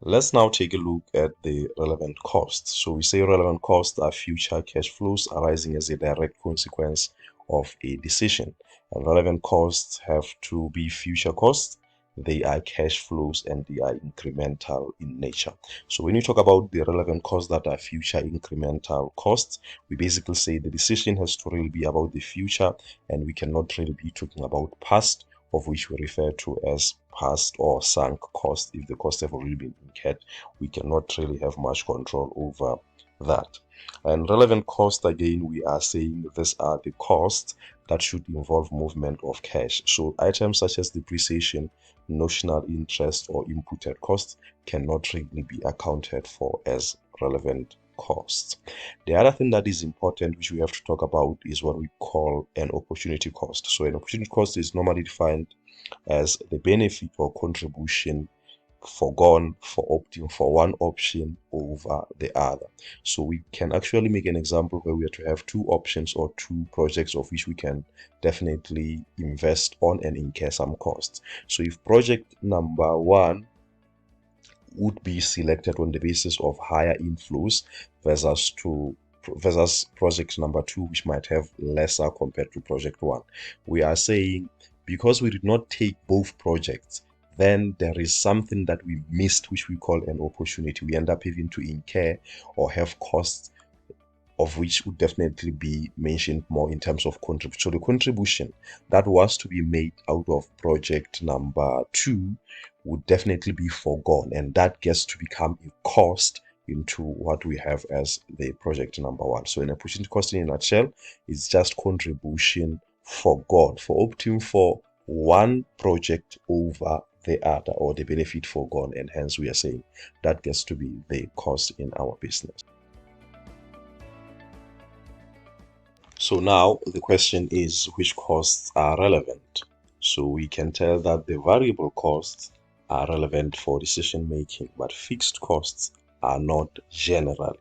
Let's now take a look at the relevant costs. So we say relevant costs are future cash flows arising as a direct consequence of a decision. And relevant costs have to be future costs. They are cash flows and they are incremental in nature. So when you talk about the relevant costs that are future incremental costs, we basically say the decision has to really be about the future, and we cannot really be talking about past, of which we refer to as past or sunk cost. If the costs have already been incurred, we cannot really have much control over that. And relevant cost, again, we are saying these are the costs that should involve movement of cash. So items such as depreciation, notional interest, or inputted costs cannot really be accounted for as relevant costs. The other thing that is important, which we have to talk about, is what we call an opportunity cost. So an opportunity cost is normally defined as the benefit or contribution foregone for opting for one option over the other. So we can actually make an example where we are to have two options or two projects of which we can definitely invest on and incur some costs. So if project number one would be selected on the basis of higher inflows versus project number two, which might have lesser compared to project one, we are saying because we did not take both projects, then there is something that we missed, which we call an opportunity. We end up having to incur or have costs, of which would definitely be mentioned more in terms of contribution. So the contribution that was to be made out of project number two would definitely be foregone, and that gets to become a cost into what we have as the project number one. So an opportunity cost in a nutshell is just contribution foregone for opting for one project over the other, or the benefit foregone, and hence we are saying that gets to be the cost in our business. So now the question is, which costs are relevant? So we can tell that the variable costs are relevant for decision making, but fixed costs are not generally.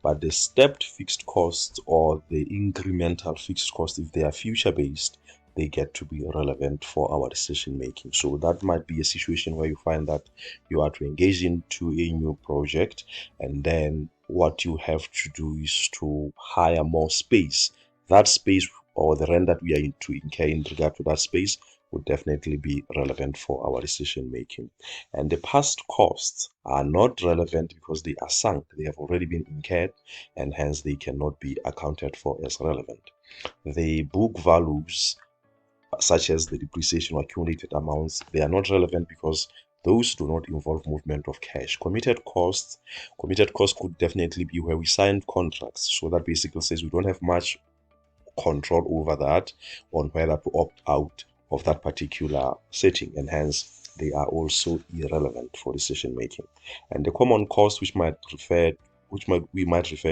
But the stepped fixed costs or the incremental fixed costs, if they are future based, they get to be relevant for our decision making. So that might be a situation where you find that you are to engage into a new project, and then what you have to do is to hire more space. That space or the rent that we are to incur in regard to that space would definitely be relevant for our decision making. And the past costs are not relevant because they are sunk, they have already been incurred, and hence they cannot be accounted for as relevant. The book values, such as the depreciation or accumulated amounts, they are not relevant because those do not involve movement of cash. Committed costs could definitely be where we signed contracts, so that basically says we don't have much control over that, on whether to opt out of that particular setting, and hence they are also irrelevant for decision making. And the common cost, we might refer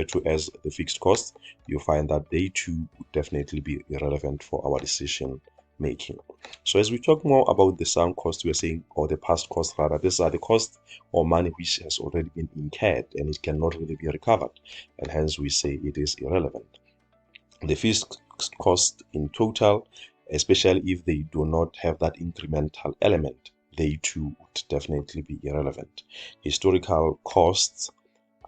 to as the fixed cost, you find that they too would definitely be irrelevant for our decision making. So as we talk more about the sunk cost, we are saying, or the past cost rather, these are the cost or money which has already been incurred and it cannot really be recovered, and hence we say it is irrelevant. The fixed cost in total, especially if they do not have that incremental element, they too would definitely be irrelevant. Historical costs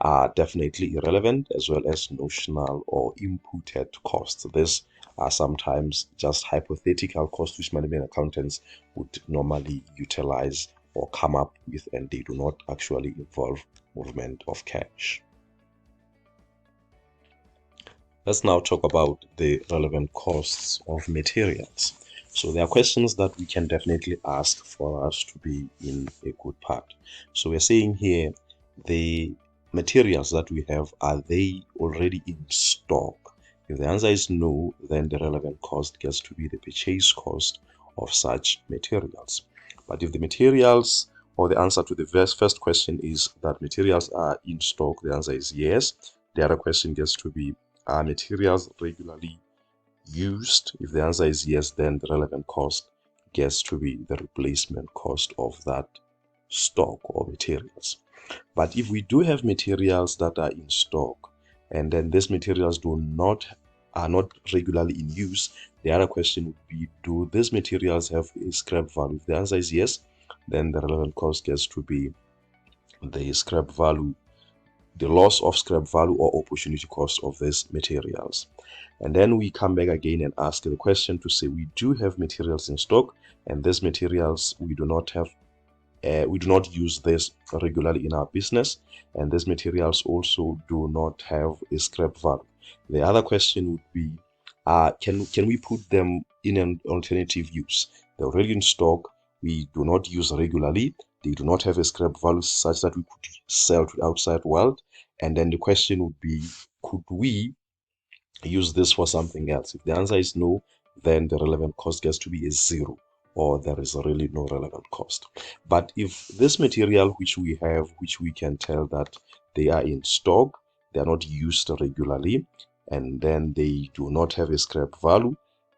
are definitely irrelevant, as well as notional or imputed costs. These are sometimes just hypothetical costs which management accountants would normally utilize or come up with, and they do not actually involve movement of cash. Let's now talk about the relevant costs of materials. So there are questions that we can definitely ask for us to be in a good part. So we're saying here, the materials that we have, are they already in stock? If the answer is no, then the relevant cost gets to be the purchase cost of such materials. But if the materials, or the answer to the first question is that materials are in stock, the answer is yes. The other question gets to be, are materials regularly used? If the answer is yes, then the relevant cost gets to be the replacement cost of that stock or materials. But if we do have materials that are in stock, and then these materials are not regularly in use, the other question would be, do these materials have a scrap value? If the answer is yes, then the relevant cost gets to be the scrap value, the loss of scrap value or opportunity cost of these materials. And then we come back again and ask the question to say we do have materials in stock, and these materials we do not use this regularly in our business, and these materials also do not have a scrap value. The other question would be, can we put them in an alternative use? They're already in stock, we do not use regularly, they do not have a scrap value such that we could sell to the outside world. And then the question would be, could we use this for something else? If the answer is no, then the relevant cost gets to be a zero, or there is really no relevant cost. But if this material which we have, which we can tell that they are in stock, they are not used regularly, and then they do not have a scrap value,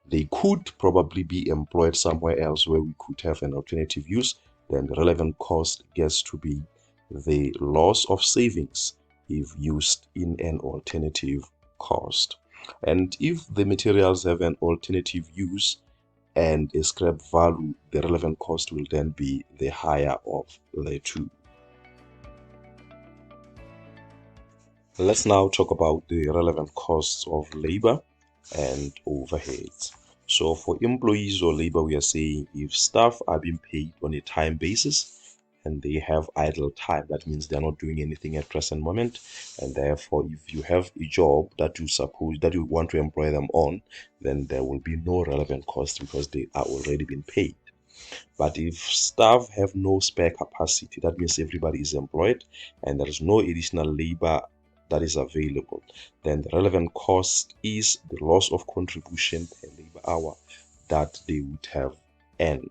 they could probably be employed somewhere else where we could have an alternative use, then the relevant cost gets to be the loss of savings if used in an alternative cost. And if the materials have an alternative use and a scrap value, the relevant cost will then be the higher of the two. Let's now talk about the relevant costs of labor and overheads. So for employees or labor, we are saying if staff are being paid on a time basis and they have idle time, that means they're not doing anything at present moment, and therefore if you have a job that you want to employ them on, then there will be no relevant cost because they are already been paid. But if staff have no spare capacity, that means everybody is employed and there is no additional labor that is available, then the relevant cost is the loss of contribution per labor hour that they would have earned.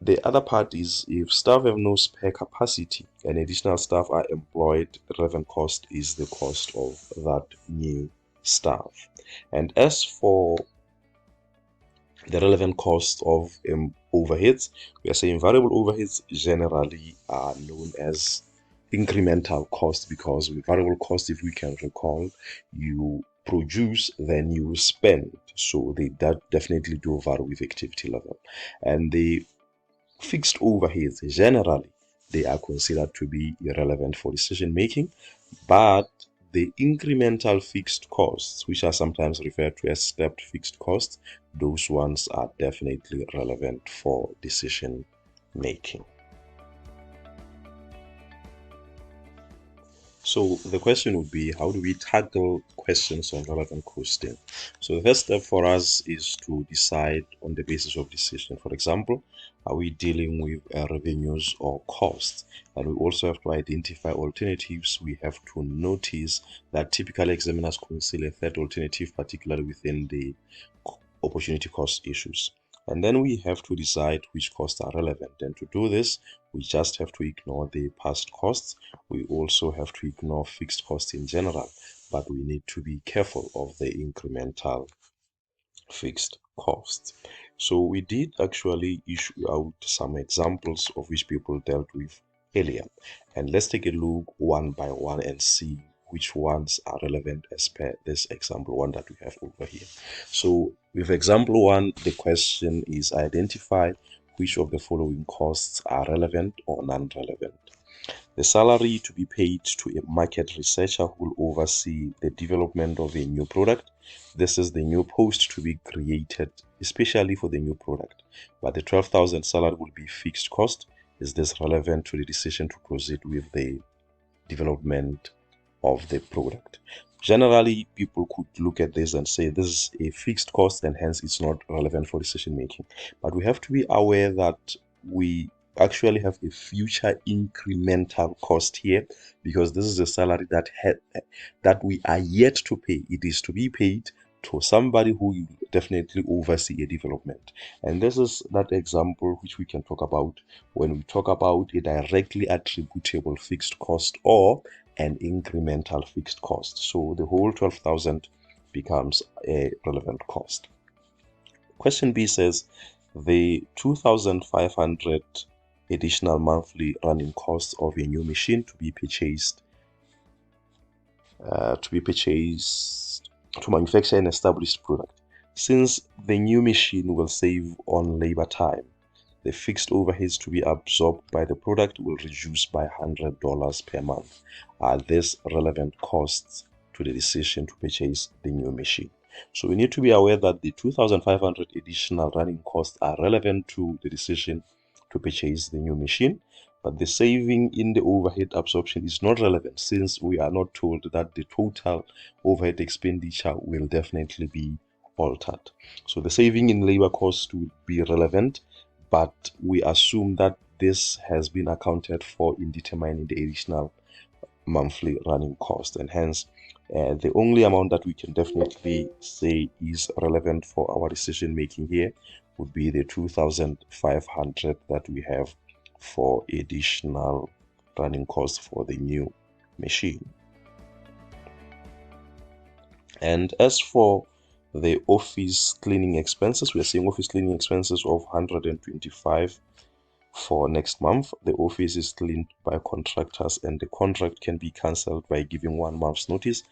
The other part is if staff have no spare capacity and additional staff are employed, the relevant cost is the cost of that new staff. And as for the relevant cost of overheads, we are saying variable overheads generally are known as incremental cost, because with variable cost, if we can recall, you produce then you spend, so they definitely do vary with activity level. And the fixed overheads generally, they are considered to be irrelevant for decision making, but the incremental fixed costs, which are sometimes referred to as stepped fixed costs, those ones are definitely relevant for decision making. So the question would be, how do we tackle questions on relevant costing? So the first step for us is to decide on the basis of decision. For example, are we dealing with revenues or costs? And we also have to identify alternatives. We have to notice that typically examiners consider a third alternative, particularly within the opportunity cost issues. And then we have to decide which costs are relevant. And to do this, we just have to ignore the past costs. We also have to ignore fixed costs in general, but we need to be careful of the incremental fixed costs. So we did actually issue out some examples of which people dealt with earlier. And let's take a look one by one and see which ones are relevant as per this example one that we have over here. So with example one, the question is identify which of the following costs are relevant or non-relevant. The salary to be paid to a market researcher who will oversee the development of a new product. This is the new post to be created especially for the new product, but the 12,000 salary will be fixed cost. Is this relevant to the decision to proceed with the development of the product? Generally, people could look at this and say this is a fixed cost and hence it's not relevant for decision making. But we have to be aware that we actually have a future incremental cost here, because this is a salary that we are yet to pay. It is to be paid to somebody who will definitely oversee a development. And this is that example which we can talk about when we talk about a directly attributable fixed cost or an incremental fixed cost. So the whole 12,000 becomes a relevant cost. Question B says the 2,500 additional monthly running costs of a new machine to be purchased to manufacture an established product. Since the new machine will save on labor time, the fixed overheads to be absorbed by the product will reduce by $100 per month. Are these relevant costs to the decision to purchase the new machine? So we need to be aware that the 2,500 additional running costs are relevant to the decision to purchase the new machine, but the saving in the overhead absorption is not relevant, since we are not told that the total overhead expenditure will definitely be altered. So the saving in labor cost will be relevant, but we assume that this has been accounted for in determining the additional monthly running cost, and hence the only amount that we can definitely say is relevant for our decision making here would be the 2,500 that we have for additional running costs for the new machine. And as for the office cleaning expenses, we are seeing office cleaning expenses of 125 for next month. The office is cleaned by contractors and the contract can be cancelled by giving 1 month's notice.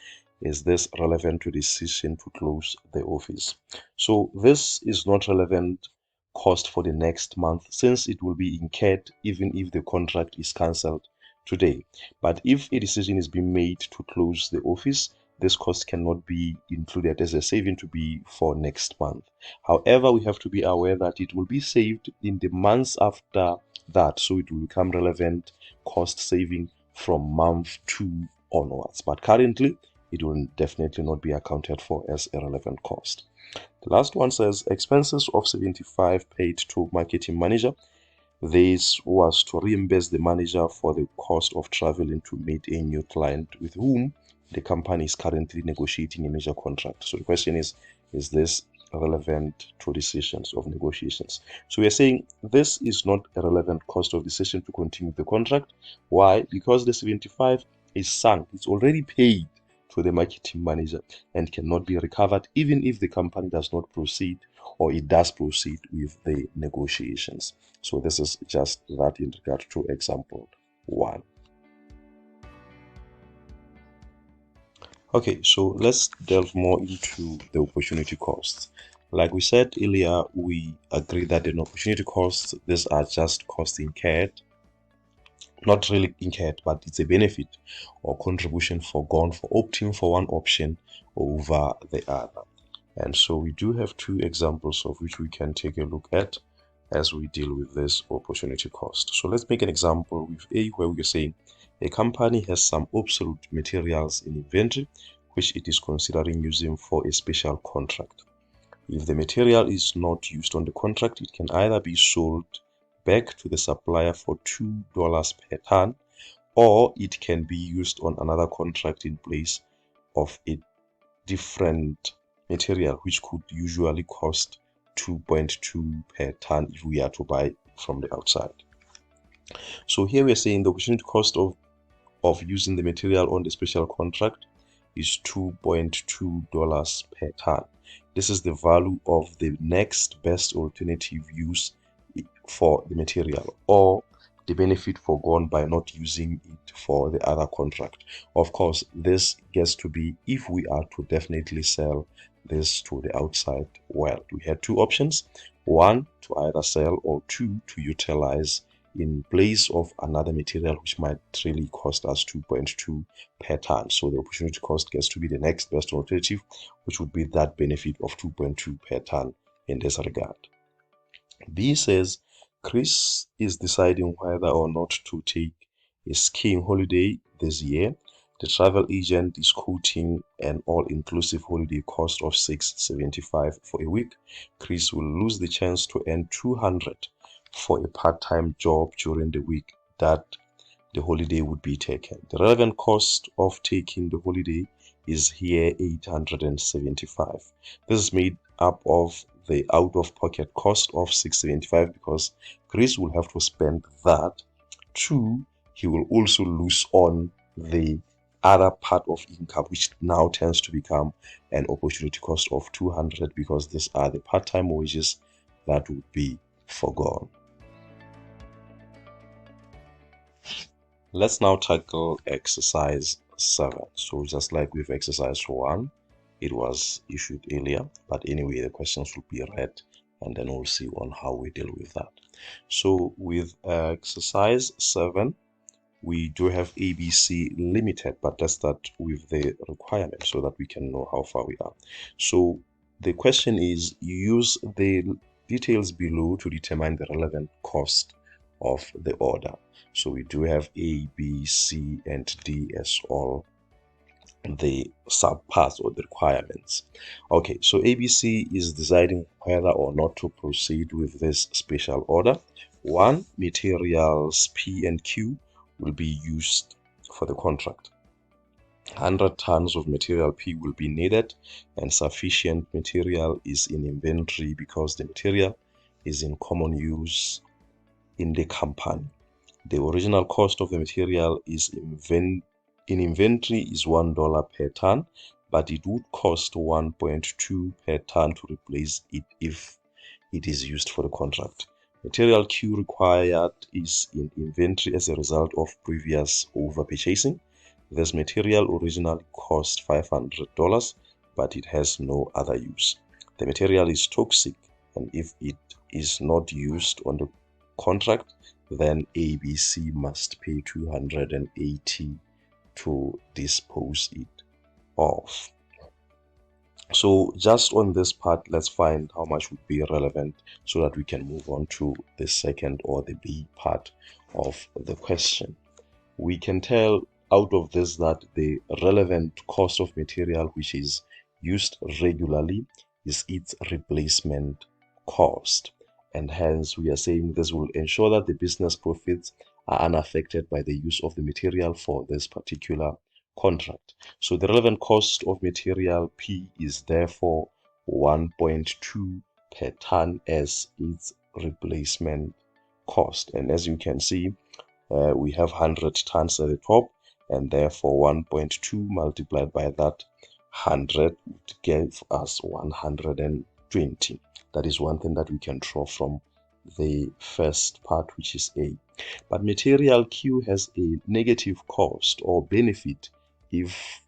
Is this relevant to the decision to close the office? So this is not relevant cost for the next month, since it will be incurred even if the contract is cancelled today. But if a decision is being made to close the office, this cost cannot be included as a saving to be for next month. However, we have to be aware that it will be saved in the months after that, so it will become relevant cost saving from month 2 onwards. But currently, it will definitely not be accounted for as a relevant cost. The last one says expenses of 75 paid to marketing manager. This was to reimburse the manager for the cost of traveling to meet a new client with whom the company is currently negotiating a major contract. So the question is this relevant to decisions of negotiations? So we are saying this is not a relevant cost of decision to continue the contract. Why? Because the 75 is sunk. It's already paid to the marketing manager and cannot be recovered even if the company does not proceed, or it does proceed with the negotiations. So this is just that in regard to example 1. Okay, so let's delve more into the opportunity costs. Like we said earlier, we agree that the opportunity costs, these are just costs incurred, not really incurred, but it's a benefit or contribution foregone for opting for one option over the other. And so we do have 2 examples of which we can take a look at as we deal with this opportunity cost. So let's make an example with A, where we're saying a company has some obsolete materials in inventory which it is considering using for a special contract. If the material is not used on the contract, it can either be sold back to the supplier for $2 per ton, or it can be used on another contract in place of a different material which could usually cost 2.2 per ton if we are to buy from the outside. So here we are saying the opportunity cost of using the material on the special contract is $2.2 per ton. This is the value of the next best alternative use for the material, or the benefit foregone by not using it for the other contract. Of course, this gets to be if we are to definitely sell this to the outside world. We had 2 options: 1, to either sell, or 2, to utilize in place of another material which might really cost us 2.2 per ton. So the opportunity cost gets to be the next best alternative, which would be that benefit of 2.2 per ton in this regard. B says Chris is deciding whether or not to take a skiing holiday this year. The travel agent is quoting an all-inclusive holiday cost of $675 for a week. Chris will lose the chance to earn $200 for a part-time job during the week that the holiday would be taken. The relevant cost of taking the holiday is here $875. This is made up of the out-of-pocket cost of $675 because Chris will have to spend that. 2, he will also lose on the other part of income, which now tends to become an opportunity cost of $200 because these are the part-time wages that would be foregone. Let's now tackle exercise 7. So just like with exercise 1, it was issued earlier, but anyway, the questions will be read and then we'll see on how we deal with that. So with exercise 7, we do have ABC Limited, but let's start with the requirement so that we can know how far we are. So the question is, use the details below to determine the relevant cost of the order. So we do have A, B, C, and D as all the subparts or the requirements. Okay, so ABC is deciding whether or not to proceed with this special order. 1. Materials P and Q will be used for the contract. 100 tons of material P will be needed, and sufficient material is in inventory because the material is in common use in the company. The original cost of the material is in inventory is $1 per ton, but it would cost 1.2 per ton to replace it if it is used for the contract. Material Q required is in inventory as a result of previous over-purchasing. This material originally cost $500, but it has no other use. The material is toxic, and if it is not used on the contract, then ABC must pay $280 to dispose it of. So just on this part, let's find how much would be relevant so that we can move on to the second or the B part of the question. We can tell out of this that the relevant cost of material which is used regularly is its replacement cost, and hence we are saying this will ensure that the business profits are unaffected by the use of the material for this particular contract. So the relevant cost of material P is therefore 1.2 per ton as its replacement cost, and as you can see, we have 100 tons at the top, and therefore 1.2 multiplied by that 100 would give us 120. That is one thing that we can draw from the first part, which is A. But material Q has a negative cost or benefit if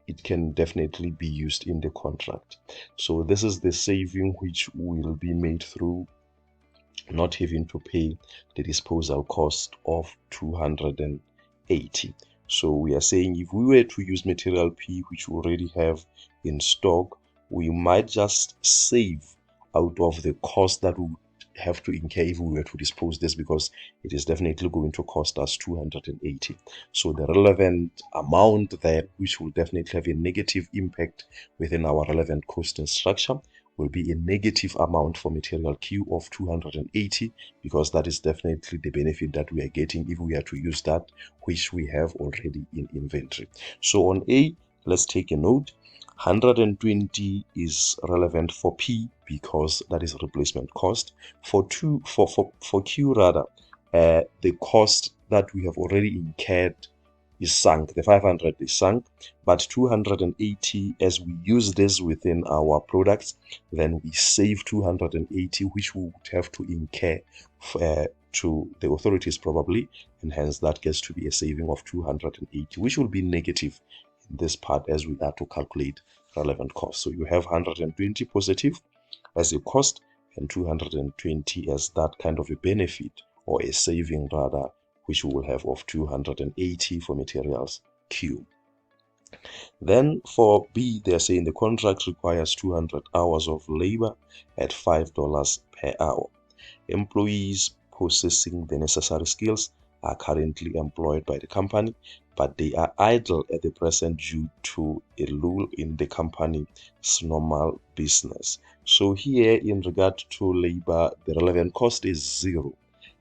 it can definitely be used in the contract. So this is the saving which will be made through not having to pay the disposal cost of 280. So we are saying if we were to use material P, which we already have in stock, we might just save out of the cost that we would have to incur if we were to dispose this, because it is definitely going to cost us 280. So the relevant amount there, which will definitely have a negative impact within our relevant costing structure, will be a negative amount for material Q of 280, because that is definitely the benefit that we are getting if we are to use that which we have already in inventory. So on A, let's take a note. 120 is relevant for P because that is replacement cost. For Q rather, the cost that we have already incurred is sunk. The 500 is sunk, but 280, as we use this within our products, then we save 280, which we would have to incur to the authorities probably, and hence that gets to be a saving of 280, which will be negative in this part as we are to calculate relevant cost. So you have 120 positive as a cost and 220 as that kind of a benefit or a saving rather, which we will have of 280 for materials Q. Then for B, they're saying the contract requires 200 hours of labor at $5 per hour. Employees possessing the necessary skills are currently employed by the company, but they are idle at the present due to a lull in the company's normal business. So here, in regard to labor, the relevant cost is zero.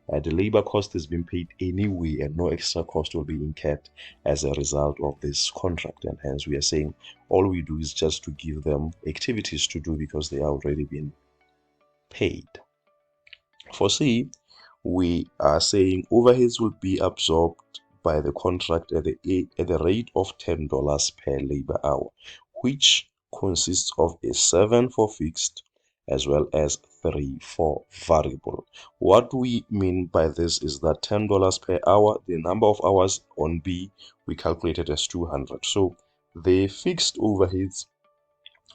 The labor cost is being paid anyway, and no extra cost will be incurred as a result of this contract. And hence, we are saying all we do is just to give them activities to do because they are already being paid. For C, we are saying overheads will be absorbed by the contract at the rate of $10 per labor hour, which consists of a 7 for fixed as well as 3 for variable. What we mean by this is that $10 per hour, the number of hours on B, we calculated as 200. So the fixed overheads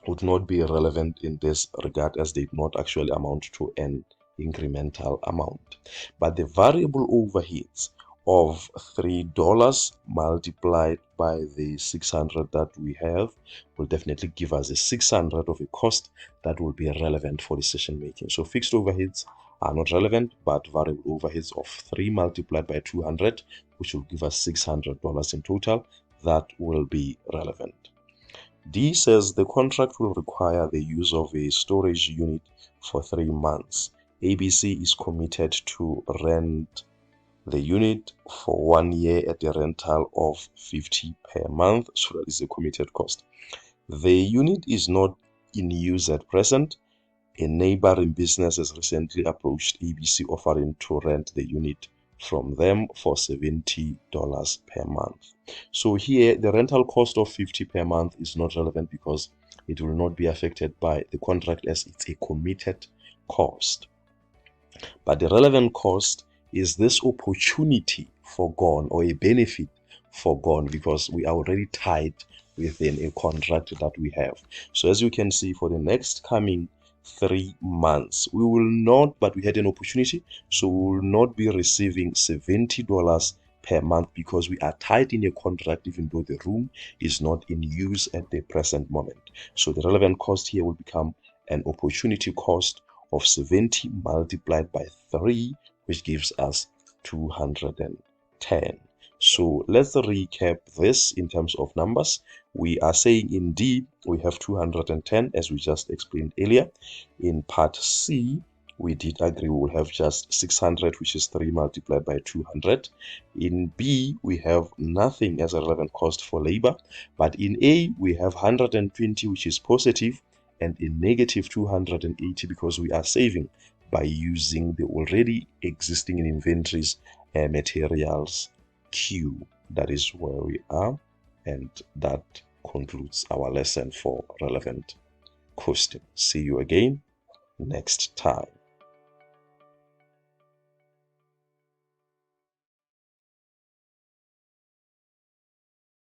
would not be relevant in this regard as they do not actually amount to an incremental amount. But the variable overheads of $3 multiplied by the 600 that we have will definitely give us a 600 of a cost that will be relevant for decision making. So fixed overheads are not relevant, but variable overheads of 3 multiplied by 200, which will give us $600 in total, that will be relevant. D says the contract will require the use of a storage unit for 3 months. ABC is committed to rent the unit for 1 year at a rental of $50 per month, so that is a committed cost. The unit is not in use at present. A neighboring business has recently approached ABC offering to rent the unit from them for $70 per month. So here the rental cost of $50 per month is not relevant because it will not be affected by the contract as it's a committed cost. But the relevant cost is this opportunity forgone or a benefit forgone because we are already tied within a contract that we have. So as you can see, for the next coming 3 months, we will not, but we had an opportunity, so we will not be receiving $70 per month because we are tied in a contract even though the room is not in use at the present moment. So the relevant cost here will become an opportunity cost of 70 multiplied by 3, which gives us 210. So let's recap this in terms of numbers. We are saying in D, we have 210 as we just explained earlier. In part C, we did agree we will have just 600, which is 3 multiplied by 200. In B, we have nothing as a relevant cost for labor. But in A, we have 120, which is positive, and a negative 280 because we are saving by using the already existing in inventories materials queue. That is where we are, and that concludes our lesson for relevant costing. See you again next time.